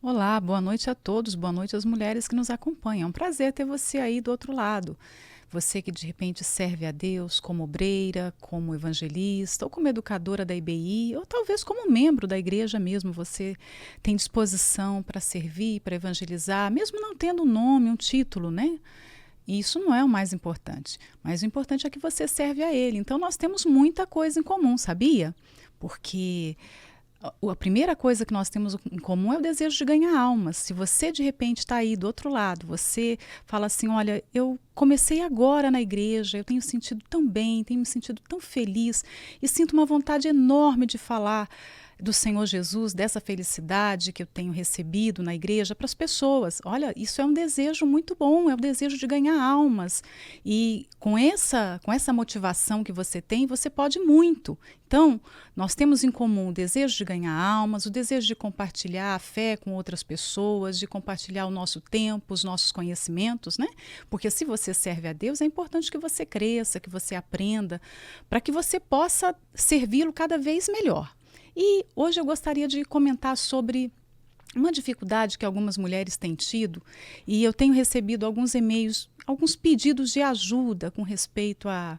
Olá, boa noite a todos, boa noite às mulheres que nos acompanham. É um prazer ter você aí do outro lado. Você que de repente serve a Deus como obreira, como evangelista, ou como educadora da IBI, ou talvez como membro da igreja mesmo. Você tem disposição para servir, para evangelizar, mesmo não tendo um nome, um título, né? E isso não é o mais importante. Mas o importante é que você serve a Ele. Então nós temos muita coisa em comum, sabia? Porque a primeira coisa que nós temos em comum é o desejo de ganhar almas. Se você de repente está aí do outro lado, você fala assim: olha, eu comecei agora na igreja, eu tenho sentido tão bem, tenho me sentido tão feliz e sinto uma vontade enorme de falar do Senhor Jesus, dessa felicidade que eu tenho recebido na igreja para as pessoas. Olha, isso é um desejo muito bom, é o desejo de ganhar almas. E com essa motivação que você tem, você pode muito. Então, nós temos em comum o desejo de ganhar almas, o desejo de compartilhar a fé com outras pessoas, de compartilhar o nosso tempo, os nossos conhecimentos, né? Porque se você serve a Deus, é importante que você cresça, que você aprenda, para que você possa servi-lo cada vez melhor. E hoje eu gostaria de comentar sobre uma dificuldade que algumas mulheres têm tido, e eu tenho recebido alguns e-mails, alguns pedidos de ajuda com respeito a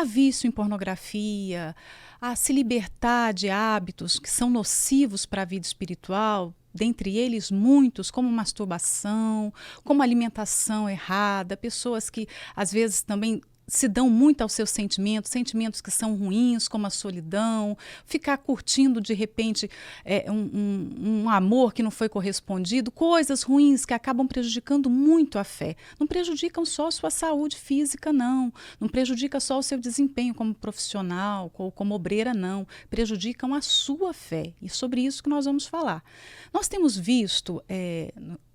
vício em pornografia, a se libertar de hábitos que são nocivos para a vida espiritual, dentre eles muitos, como masturbação, como alimentação errada, pessoas que às vezes também se dão muito aos seus sentimentos, sentimentos que são ruins, como a solidão, ficar curtindo de repente um amor que não foi correspondido, coisas ruins que acabam prejudicando muito a fé. Não prejudicam só a sua saúde física, não. Não prejudica só o seu desempenho como profissional ou como obreira, não. Prejudicam a sua fé. E sobre isso que nós vamos falar. Nós temos visto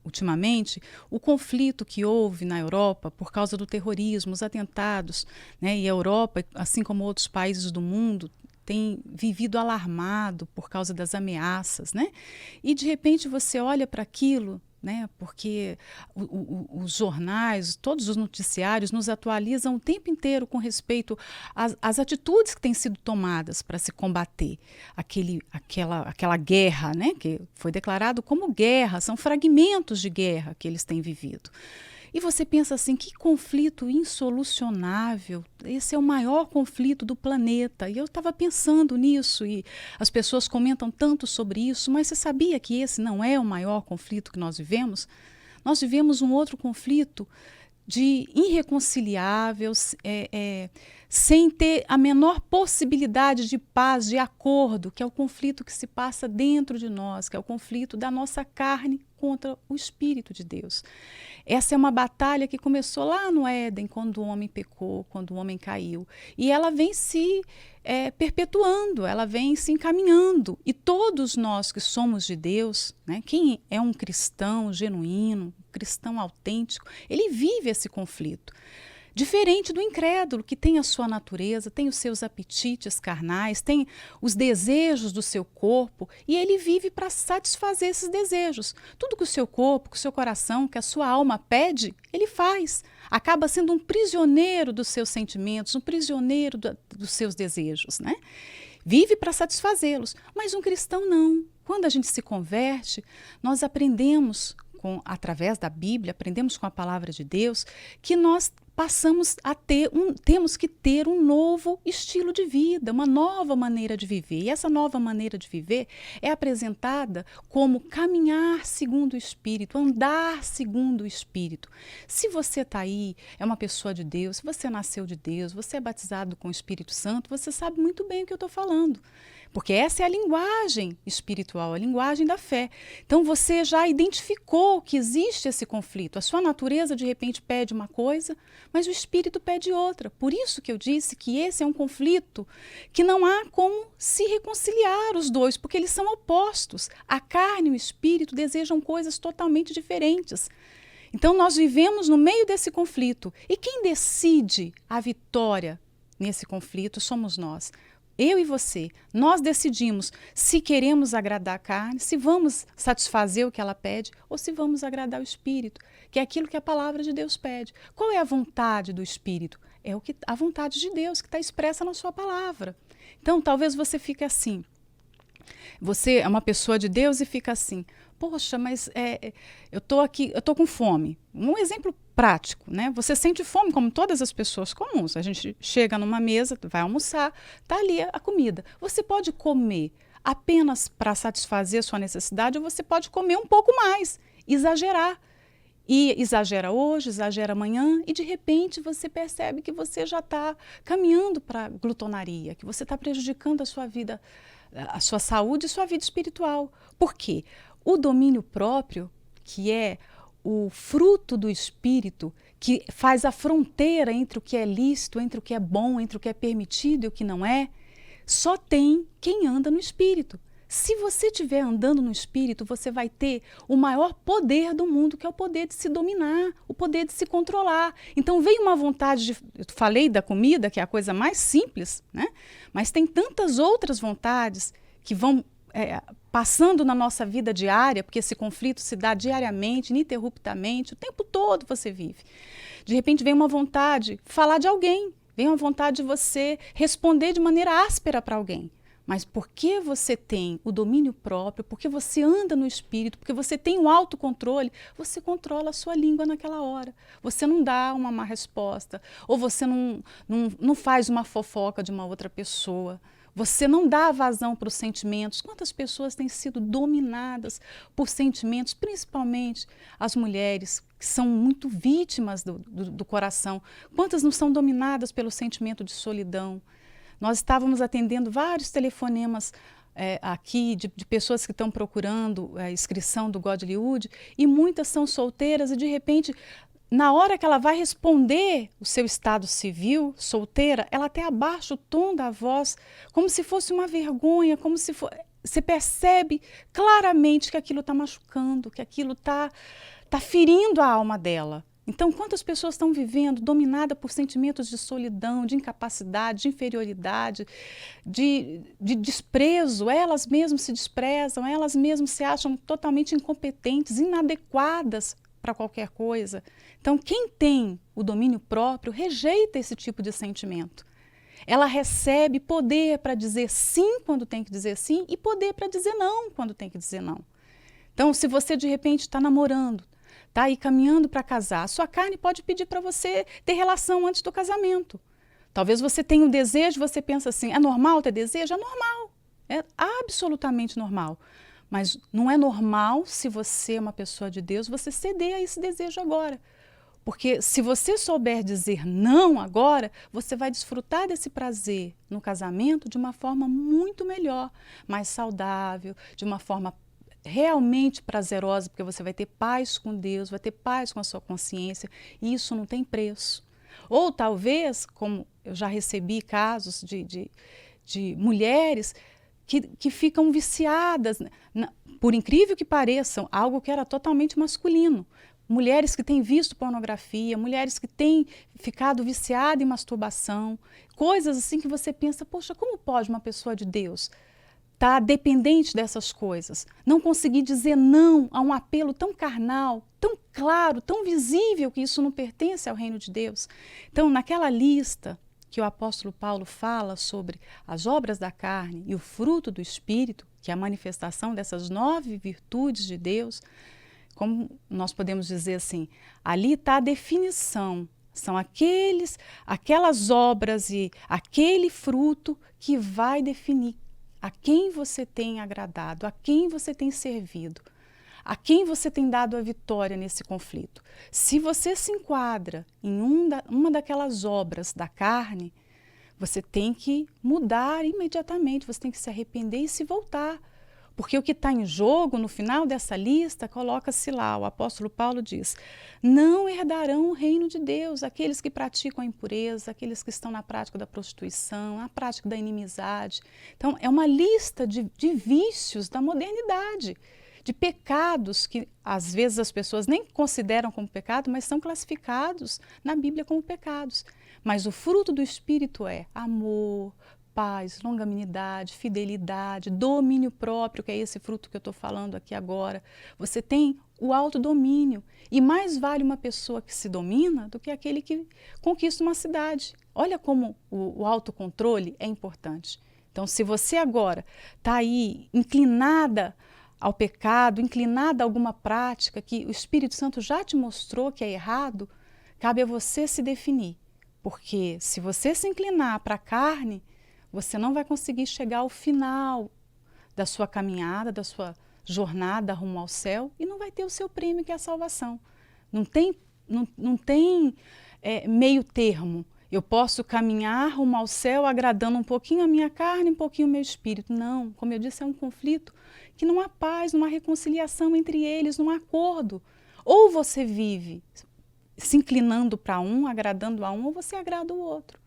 ultimamente, o conflito que houve na Europa por causa do terrorismo, os atentados, né? E a Europa, assim como outros países do mundo, tem vivido alarmado por causa das ameaças, né? E de repente você olha para aquilo, né? Porque os jornais, todos os noticiários nos atualizam o tempo inteiro com respeito às atitudes que têm sido tomadas para se combater aquela guerra, né? Que foi declarado como guerra, são fragmentos de guerra que eles têm vivido. E você pensa assim, que conflito insolucionável, esse é o maior conflito do planeta. E eu estava pensando nisso, e as pessoas comentam tanto sobre isso, mas você sabia que esse não é o maior conflito que nós vivemos? Nós vivemos um outro conflito de irreconciliáveis, sem ter a menor possibilidade de paz, de acordo, que é o conflito que se passa dentro de nós, que é o conflito da nossa carne contra o Espírito de Deus. Essa é uma batalha que começou lá no Éden, quando o homem pecou, quando o homem caiu. E ela vem se perpetuando, ela vem se encaminhando. E todos nós que somos de Deus, né, quem é um cristão genuíno, um cristão autêntico, ele vive esse conflito. Diferente do incrédulo, que tem a sua natureza, tem os seus apetites carnais, tem os desejos do seu corpo, e ele vive para satisfazer esses desejos. Tudo que o seu corpo, que o seu coração, que a sua alma pede, ele faz. Acaba sendo um prisioneiro dos seus sentimentos, um prisioneiro dos seus desejos, né? Vive para satisfazê-los. Mas um cristão não. Quando a gente se converte, nós aprendemos através da Bíblia, aprendemos com a palavra de Deus, que nós passamos a temos que ter um novo estilo de vida, uma nova maneira de viver. E essa nova maneira de viver é apresentada como caminhar segundo o Espírito, andar segundo o Espírito. Se você está aí, é uma pessoa de Deus, se você nasceu de Deus, você é batizado com o Espírito Santo, você sabe muito bem o que eu estou falando. Porque essa é a linguagem espiritual, a linguagem da fé. Então você já identificou que existe esse conflito. A sua natureza de repente pede uma coisa, mas o espírito pede outra. Por isso que eu disse que esse é um conflito que não há como se reconciliar os dois, porque eles são opostos. A carne e o espírito desejam coisas totalmente diferentes. Então nós vivemos no meio desse conflito. E quem decide a vitória nesse conflito somos nós. Eu e você, nós decidimos se queremos agradar a carne, se vamos satisfazer o que ela pede, ou se vamos agradar o Espírito, que é aquilo que a palavra de Deus pede. Qual é a vontade do Espírito? É a vontade de Deus, que está expressa na sua palavra. Então, talvez você fique assim. Você é uma pessoa de Deus e fica assim: poxa, mas eu estou aqui, eu estou com fome. Um exemplo prático, né? Você sente fome como todas as pessoas comuns. A gente chega numa mesa, vai almoçar, está ali a comida. Você pode comer apenas para satisfazer a sua necessidade ou você pode comer um pouco mais, exagerar. E exagera hoje, exagera amanhã, e de repente você percebe que você já está caminhando para a glutonaria, que você está prejudicando a sua vida, a sua saúde e sua vida espiritual. Por quê? O domínio próprio, que é o fruto do espírito, que faz a fronteira entre o que é lícito, entre o que é bom, entre o que é permitido e o que não é, só tem quem anda no espírito. Se você estiver andando no espírito, você vai ter o maior poder do mundo, que é o poder de se dominar, o poder de se controlar. Então vem uma vontade de... Eu falei da comida, que é a coisa mais simples, né? Mas tem tantas outras vontades que vão passando na nossa vida diária, porque esse conflito se dá diariamente, ininterruptamente, o tempo todo você vive. De repente vem uma vontade de falar de alguém, vem uma vontade de você responder de maneira áspera para alguém. Mas porque você tem o domínio próprio, porque você anda no espírito, porque você tem o autocontrole, você controla a sua língua naquela hora. Você não dá uma má resposta, ou você não faz uma fofoca de uma outra pessoa. Você não dá vazão para os sentimentos. Quantas pessoas têm sido dominadas por sentimentos, principalmente as mulheres, que são muito vítimas do coração. Quantas não são dominadas pelo sentimento de solidão? Nós estávamos atendendo vários telefonemas aqui de pessoas que estão procurando a inscrição do Godlywood, e muitas são solteiras e, de repente, na hora que ela vai responder o seu estado civil, solteira, ela até abaixa o tom da voz, como se fosse uma vergonha, como se for... Você percebe claramente que aquilo está machucando, que aquilo está ferindo a alma dela. Então, quantas pessoas estão vivendo dominadas por sentimentos de solidão, de incapacidade, de inferioridade, de desprezo? Elas mesmas se desprezam, elas mesmas se acham totalmente incompetentes, inadequadas para qualquer coisa. Então, quem tem o domínio próprio rejeita esse tipo de sentimento. Ela recebe poder para dizer sim quando tem que dizer sim e poder para dizer não quando tem que dizer não. Então, se você de repente está namorando, está aí caminhando para casar, a sua carne pode pedir para você ter relação antes do casamento. Talvez você tenha um desejo, você pensa assim, é normal ter desejo? É normal, é absolutamente normal. Mas não é normal, se você é uma pessoa de Deus, você ceder a esse desejo agora. Porque se você souber dizer não agora, você vai desfrutar desse prazer no casamento de uma forma muito melhor, mais saudável, de uma forma realmente prazerosa, porque você vai ter paz com Deus, vai ter paz com a sua consciência, e isso não tem preço. Ou talvez, como eu já recebi casos de mulheres que ficam viciadas, por incrível que pareçam, algo que era totalmente masculino. Mulheres que têm visto pornografia, mulheres que têm ficado viciadas em masturbação, coisas assim que você pensa, poxa, como pode uma pessoa de Deus estar dependente dessas coisas? Não conseguir dizer não a um apelo tão carnal, tão claro, tão visível que isso não pertence ao reino de Deus. Então, naquela lista que o apóstolo Paulo fala sobre as obras da carne e o fruto do Espírito, que é a manifestação dessas 9 virtudes de Deus, como nós podemos dizer assim, ali está a definição, são aquelas obras e aquele fruto que vai definir a quem você tem agradado, a quem você tem servido, a quem você tem dado a vitória nesse conflito. Se você se enquadra em uma daquelas obras da carne, você tem que mudar imediatamente, você tem que se arrepender e se voltar. Porque o que está em jogo, no final dessa lista, coloca-se lá, o apóstolo Paulo diz, não herdarão o reino de Deus aqueles que praticam a impureza, aqueles que estão na prática da prostituição, na prática da inimizade. Então, é uma lista de vícios da modernidade, de pecados que às vezes as pessoas nem consideram como pecado, mas são classificados na Bíblia como pecados. Mas o fruto do Espírito é amor, paz, longanimidade, fidelidade, domínio próprio, que é esse fruto que eu estou falando aqui agora. Você tem o autodomínio. E mais vale uma pessoa que se domina do que aquele que conquista uma cidade. Olha como o autocontrole é importante. Então, se você agora está aí inclinada ao pecado, inclinada a alguma prática que o Espírito Santo já te mostrou que é errado, cabe a você se definir. Porque se você se inclinar para a carne, você não vai conseguir chegar ao final da sua caminhada, da sua jornada rumo ao céu e não vai ter o seu prêmio, que é a salvação. Não tem meio termo. Eu posso caminhar rumo ao céu agradando um pouquinho a minha carne, um pouquinho o meu espírito. Não, como eu disse, é um conflito que não há paz, não há reconciliação entre eles, não há acordo. Ou você vive se inclinando para um, agradando a um, ou você agrada o outro.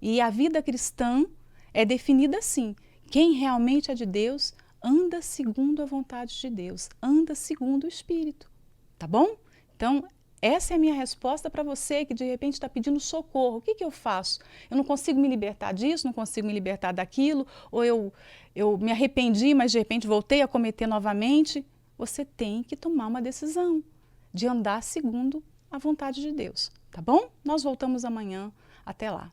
E a vida cristã é definida assim: quem realmente é de Deus anda segundo a vontade de Deus, anda segundo o Espírito. Tá bom? Então, essa é a minha resposta para você que de repente está pedindo socorro. O que eu faço? Eu não consigo me libertar disso, não consigo me libertar daquilo, ou eu me arrependi, mas de repente voltei a cometer novamente. Você tem que tomar uma decisão de andar segundo a vontade de Deus. Tá bom? Nós voltamos amanhã. Até lá.